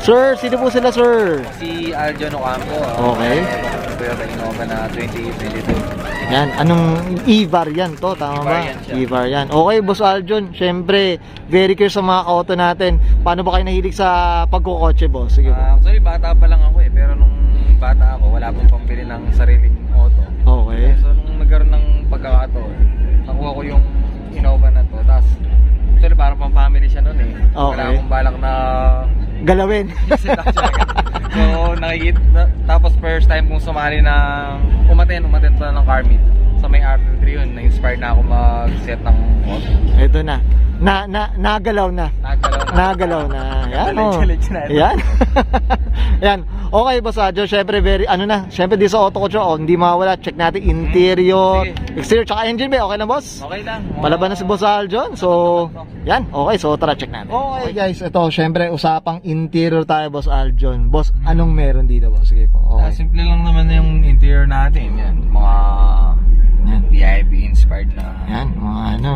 Sir, sino po sila, sir? Si Aljon Ocampo. Okay. Toyota Innova na 2022. Yan, anong E-variant to? Tama ba? E-variant siya. E-variant. Okay, Boss Aljon. Siyempre, very curious sa mga ka-auto natin. Paano ba kayo nahilig sa pagkukotse, boss? Sige po. Actually, bata pa lang ako eh. Pero nung bata ako, wala pong pambili ng sariling auto. Okay. So, nung nagkaroon ng pagkakataon, nakuha ko yung Innova na to. Tapos, actually, parang pang family siya nun eh. Okay. Wala akong balak na Galawin. so, nakikita, tapos first time kong sumali ng umaten pa ng car meet. So, may R3 yun. Na-inspired na ako mag-set ng auto. Ito na. Nagalaw na. Nagalaw na. Yan, oh. Challenge na ito. Yan. Yan. Okay, Boss Aljon. Syempre, syempre, di sa auto ko, hindi mawala. Check natin interior, exterior, tsaka engine bay. Okay na, boss? Okay lang. Palaban na si Boss Aljon. So, yan. Okay, so tara, check natin. Okay, guys. Ito, syempre, usapang interior tayo, Boss Aljon. Boss, anong meron dito, boss? Sige po. Okay. Simple lang naman yung interior natin. Yan. Mga VIB inspired na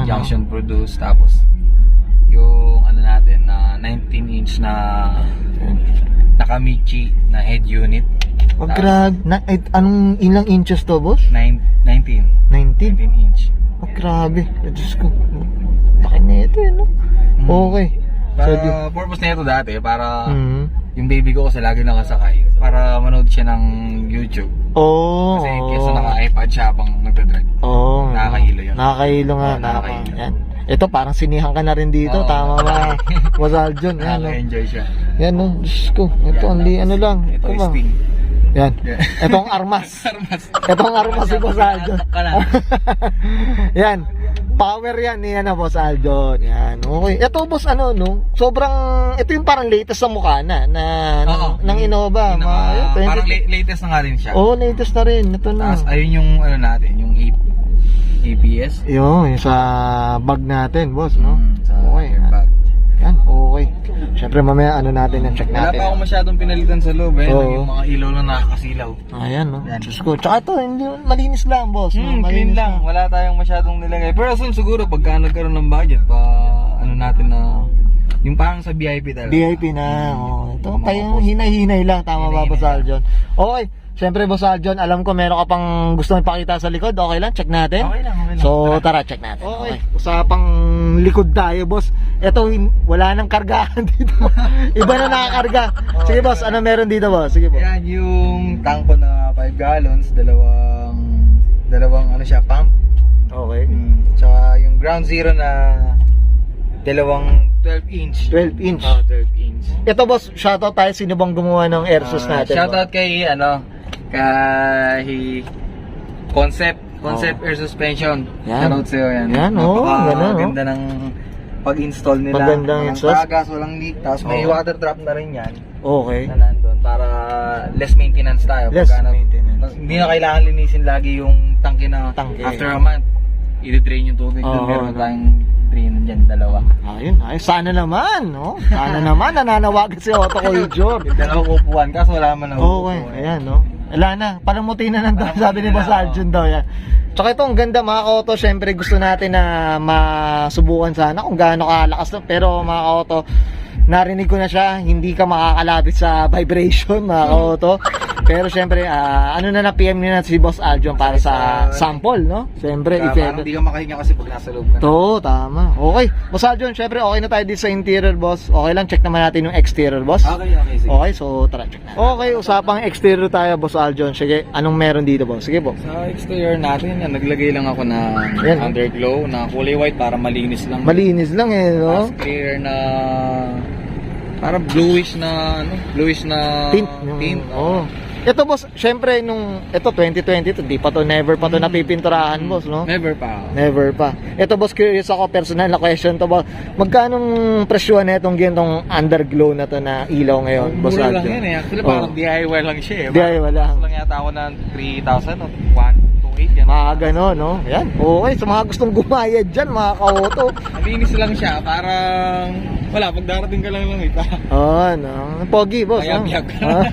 junction produced. Tapos, yung ano natin na 19-inch na Nakamichi na head unit. Oh, grabe. Anong ilang inches to, boss? 19 19? inch. Oh, grabe. Diyos ko. Laki na ito, no? Okay. Para purpose na ito dati, para Mhm. yung baby ko kasi lagi nakasakay. Para manood siya ng YouTube. Oh. Kasi kesa naka-iPad siya habang nagdadrive. Oh. Nakakahilo yun. Nakakahilo nga. Nakakahilo. Yan. Ito parang sinihan ka na rin dito. Oo. Tama ba? Boss Aljon. Yan, no? Nakaka-enjoy siya. Yan, no? Diyos ko. Ito, ano lang. Ito Ito is ba? Sting. Yan. Yeah. Itong armas. Armas. Itong armas si Boss Aljon. Ka na. Yan. Power yan ni Boss Aljon. Yan. Okay. Ito, boss, sobrang, ito yung parang latest sa mukha ng Innova. Parang latest na nga rin siya. Oo, latest na rin. Ito na. Tapos ayun yung ano natin, yung ABS. Yung sa bag natin, boss, no? Sa Okay. airbag. Yan, okay. Siyempre, mamaya natin, check Wala natin. pa ako masyadong pinalitan sa loob eh. Oo. Yung mga ilaw lang nakakasilaw. Ayan, no? Yan. Diyos ko. Tsaka ito, hindi, malinis lang, boss. no? Clean Malinis lang. Wala tayong masyadong nilagay. Pero soon siguro pagka nagkaroon ng budget pa ano natin na yung parang sa VIP talaga. VIP na. Oh, ito, kayong hinay-hinay lang. Tama ba, Boss Aljon? Okay. Siyempre, Boss Aljon, alam ko meron ka pang gusto ipakita sa likod. Okay lang, check natin. Okay lang. So, tara, check natin. Okay. Usapang likod tayo, boss. Ito, wala nang kargahan dito. Iba na nakakarga. Sige, boss, ano meron dito, boss? Sige, boss. Yan yung tank ko na 5 gallons, dalawang ano siya, pump. Okay. Tsaka yung ground zero na dalawang 12 inch. 12 inch. 12 inch. Ito, boss, shoutout tayo. Sino bang gumawa ng airsus natin? Shoutout kay kay Concept Air Suspension. Yan. Shoutout sa'yo yan. Yan, ganun, Ganda ng pag-install nila. Magandang Walang exhaust. tagas, walang leak. Tapos may water trap na rin yan. Okay. Na nandun para less maintenance tayo. Less Pagka maintenance. hindi na kailangan linisin lagi yung tangke na Tangke. after a month i-drain yung tubig. Oo, Doon meron no. tayong drain dyan, dalawa. Ayun, sana naman, no? Sana naman, nananawagan si Otto Collision. Yung dalawang upuan, kaso wala man ang Okay, upuan. ayan, no? Wala na, palamuti na ng daw, sabi ni Boss Aljon daw yan. Tsaka ito, ang ganda mga ka-auto, syempre gusto natin na masubukan sana kung gaano kalakas to. Pero mga ka-auto, narinig ko na siya, hindi ka makakalapit sa vibration mga ka-auto. Pero syempre, PM nyo na si Boss Aljon para sa sample, no? Syempre, Parang hindi ka makahinga kasi pag nasa loob ka na. to, tama. Okay, Boss Aljon, syempre okay na tayo dito sa interior, boss. Okay lang, check naman natin yung exterior, boss. Okay, sige. Okay, so tara, check natin. Okay, usapang exterior tayo, Boss Aljon. Sige, anong meron dito, boss? Sige po. Sa exterior natin, naglagay lang ako ng Yan. underglow na kulay white para malinis lang. Malinis lang eh, no? Tapos clear na para bluish na Tint. tint. Oh. Ito, boss, syempre nung ito 2020 di pa to, never pa to napipinturahan, boss, no? Never pa. Never pa. Ito, boss, curious ako, personal na question to, boss. Magkanong presyo na itong gintong underglow na to na ilaw ngayon, Boss Mura lang Aljon? yan eh. Actually, Oh. parang DIY lang siya eh. DIY lang. Lang yata ako ng 3,000 o 128 yan. Mga gano'n, no? Yan. Okay, sa mga gustong gumayad dyan, mga ka-auto. Malinis lang siya. Parang wala, pag darating ka lang ita. Oh, no. Pogi, boss. no? Mayab-yab ka. Ah.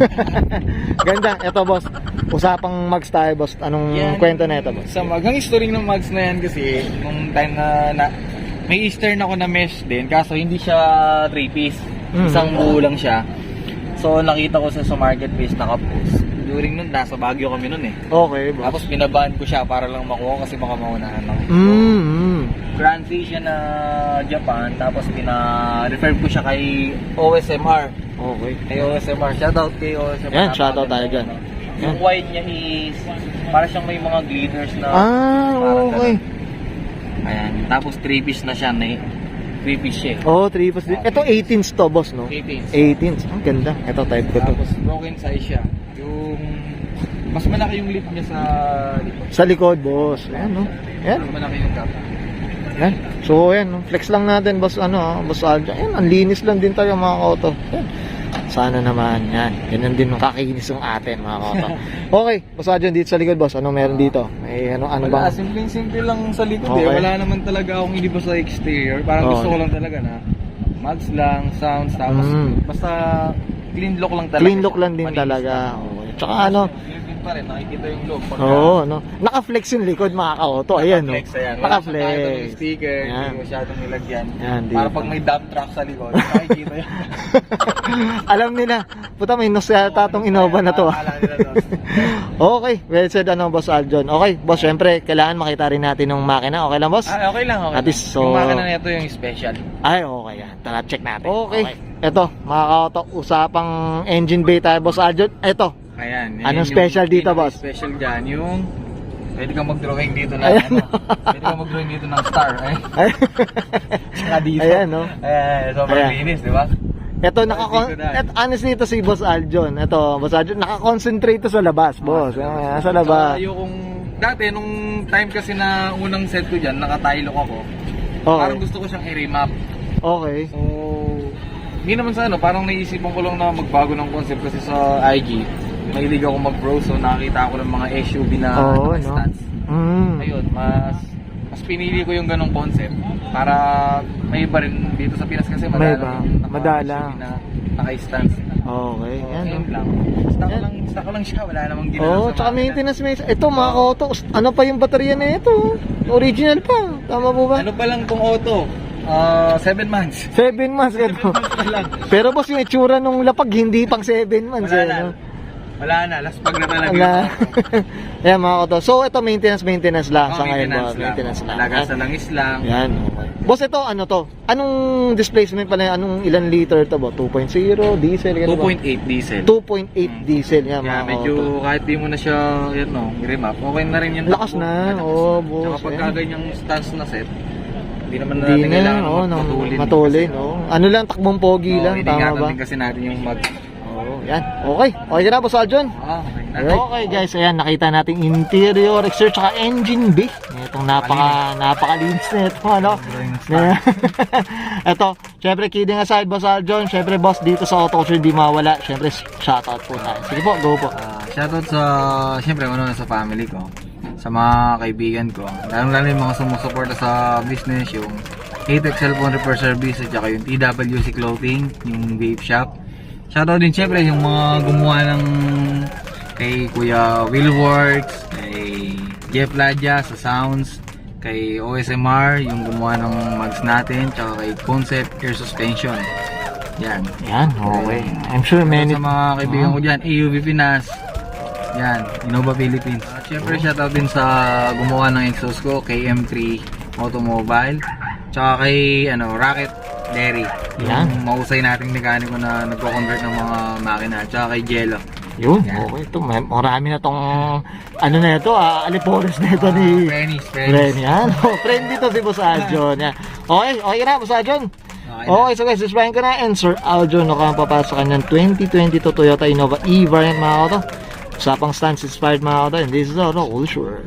Ganda. Ito, boss. Usapang mags tayo, boss. Anong kwento na ito, boss? Sa maghang history ng mags na yan kasi, nung time na may Eastern ako na mesh din, kaso hindi siya 3-piece. Isang buo lang siya. So nakita ko sa marketplace nakapost. During nun, nasa Baguio kami nun eh. Okay, boss. Tapos binabaan ko siya para lang makuha kasi baka maunahan ako. Grand Prix siya na Japan, tapos pina-refer ko siya kay OSMR. Okay. Kay OSMR. Shoutout kay OSMR. Yan, shoutout tayo dyan. Yung wine niya is, para siyang may mga glitters na. Ah, okay. Ayan. Tapos 3-piece na siya na 3-piece siya. Oh, 3 pas din. Ito 18s to, boss, no? 18s. 18s. Ang ganda. Ito type ko to. Tapos broken size siya. Yung mas malaki yung lip niya sa likod. Sa likod, boss. Ayan, no? Ayan. Mas malaki yung cap. Ayan. So, ayan, no? Flex lang natin, boss, boss Aljo. Ayan, ang linis lang din tayo, mga koto. Ayan. Sana naman, yan. Ganyan din ang kakinis ng atin, mga koto. Okay, boss Aljo, dito sa likod, boss. Ano meron dito? May ano Wala, ba? simple lang sa likod Okay. Wala naman talaga akong hindi ba sa exterior. Parang gusto ko lang talaga na mags lang, sounds, tapos basta clean look lang talaga. Clean look lang din Malinis talaga. lang. Okay. Tsaka ano, Clean pa rin, nakikita yung look. oo, no? Naka-flex yung likod, mga kaoto. Ayan, no? Naka-flex, ayan. Wala Naka-flex. siyang kahit anong sticker, Ayan. hindi masyadong nilagyan. Ayan, di Para ba? pag may dump truck sa likod, nakikita yun. Alam nila, puta may nos yata tong Innova na to. Akala nila no. Okay, well said, boss Aljon. Okay, boss, syempre, kailangan makita rin natin ng makina. Okay lang, boss? Okay lang, okay At least, lang. so- Yung makina na ito yung special. Ay, okay yan. Tara, check natin. Okay. Ito, mga kaoto, usapang engine bay tayo, boss Aljon. Ito, Ayan. Anong yung special dito, boss? Special dyan, yung pwede kang mag-drawing dito na Ayan. pwede kang mag-drawing dito ng star. ay, Saka dito. ayan, no? Ayan, sobrang Ayan. linis, di ba? Ito, Dito na. honestly, ito si Boss Aljon. Ito, Boss Aljon, nakakonsentrate to sa labas, boss. Ayan, sa labas. Saka yung dati, nung time kasi na unang set ko dyan, nakataylok ako. Okay. Parang gusto ko siyang i-remap. Okay. So, hindi naman sa parang naisipan ko lang na magbago ng concept kasi sa IG. Mahilig ako mag-browse, so nakakita ako ng mga SUV na Oo, no? stats. Ayun, mas pinili ko yung ganong concept para may iba rin dito sa Pinas kasi May madalang iba. yung mga Madalang. SUV na naka-stance. Okay, So, yan. ayun no? lang. Stock ko lang siya, wala namang ginagawa Oh, tsaka maintenance. Ito, mga kaoto, ano pa yung baterya na ito? Original pa. Tama po ba? Ano pa lang tong auto? 7 months. 7 months ito. Pero boss, yung itsura nung lapag, hindi pang 7 months. Wala eh, na. no? Wala na, last pag na talaga. Wala. Ayan, mga kaoto. So, ito, maintenance lang sa ngayon, boss. Maintenance lang. Maintenance lang. Talaga sa langis lang. Yan, okay. Boss, ito, ano to? Anong displacement pala? Anong ilan liter to ba? 2.0, diesel? Ganun ba? 2.8 diesel. 2.8 diesel. Yan, mga Medyo kaoto. kahit di mo na siya, yan no, i-remap, okay na rin yung Lakas takbo. na, Malakas oo, na. boss, Tsaka pagka yan. ganyang stance na set, hindi naman Hindi natin na, kailangan oh, matulin. matulin, oh. Ano lang, takbong pogi lang, tama Iningatan ba? din kasi natin yung mag... Oh, yan. Okay. Okay ka na, Boss Aljon? Okay na. Okay guys, ayan, nakita natin interior, exterior, tsaka engine bay. Itong napakalinis na ito, ano? Ito, syempre kidding aside, Boss Aljon, syempre boss, dito sa Auto Culture hindi mawala. Syempre, shoutout po tayo. Sige po, go po. Shoutout sa, siyempre, sa family ko, sa mga kaibigan ko, lalo yung mga sumusuporta sa business, yung Hatex Cellphone Repair Service, at saka yung TWC Clothing, yung vape shop. Shoutout din siyempre yung mga gumawa ng kay Kuya Willworks, kay Jeff Ladja sa sounds, kay OSMR yung gumawa ng mags natin, tsaka kay Concept Air Suspension. Yan. Yan, okay. I'm sure many... Sa mga kaibigan ko dyan, AUV Pinas, yan, Innova Philippines. Siyempre shoutout din sa gumawa ng exhaust ko, kay M3 Automobile, tsaka kay Rocket Dairy. Yan. Yung mahusay nating mekaniko na nagko-convert ng mga makina, tsaka kay Jello. Yun, Yan. okay. Ito, marami na tong, ano na ito, Alipores na ito ni... Friend, yan. Oh, friend dito si Boss Aljon. Yan. Okay, okay na, Boss Aljon. Okay, so guys, subscribe ko na. And Sir Aljon, papasok sa kanyang 2022 Toyota Innova E-Variant, mga auto. Usapang stance inspired, mga auto. And this is Auto Culture.